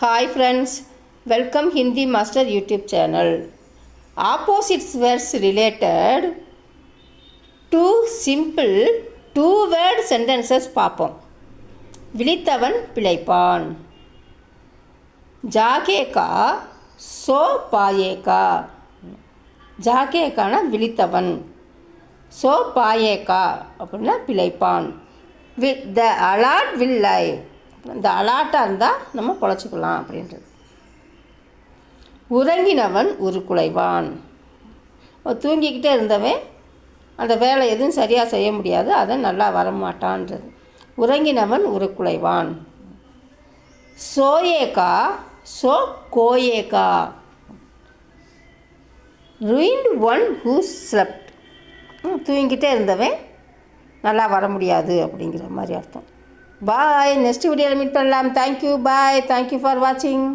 Hi friends, welcome Hindi Master YouTube channel. Opposites words related to simple two-word sentences பார்ப்போம். விழித்தவன் பிழைப்பான். ஜாகேகா so பாயேகா. ஜாகேகானா விழித்தவன், so பாயேகா அப்படின்னா பிழைப்பான். த allot will live. இந்த அலாட்டாக இருந்தால் நம்ம பொழைச்சிக்கலாம் அப்படின்றது. உறங்கினவன் உருக்குலைவான். தூங்கிக்கிட்டே இருந்தவன் அந்த வேலை எதுவும் சரியாக செய்ய முடியாது, அதை நல்லா வரமாட்டான்றது. உறங்கினவன் உருக்குலைவான். சோயேகா சோ கோயேகா. ruined one who slept. தூங்கிக்கிட்டே இருந்தவன் நல்லா வர முடியாது அப்படிங்கிற மாதிரி அர்த்தம். பாய், நெக்ஸ்ட் வீடியோவில் மீட் பண்ணலாம். தேங்க்யூ, பாய், தேங்க்யூ ஃபார் வாட்சிங்.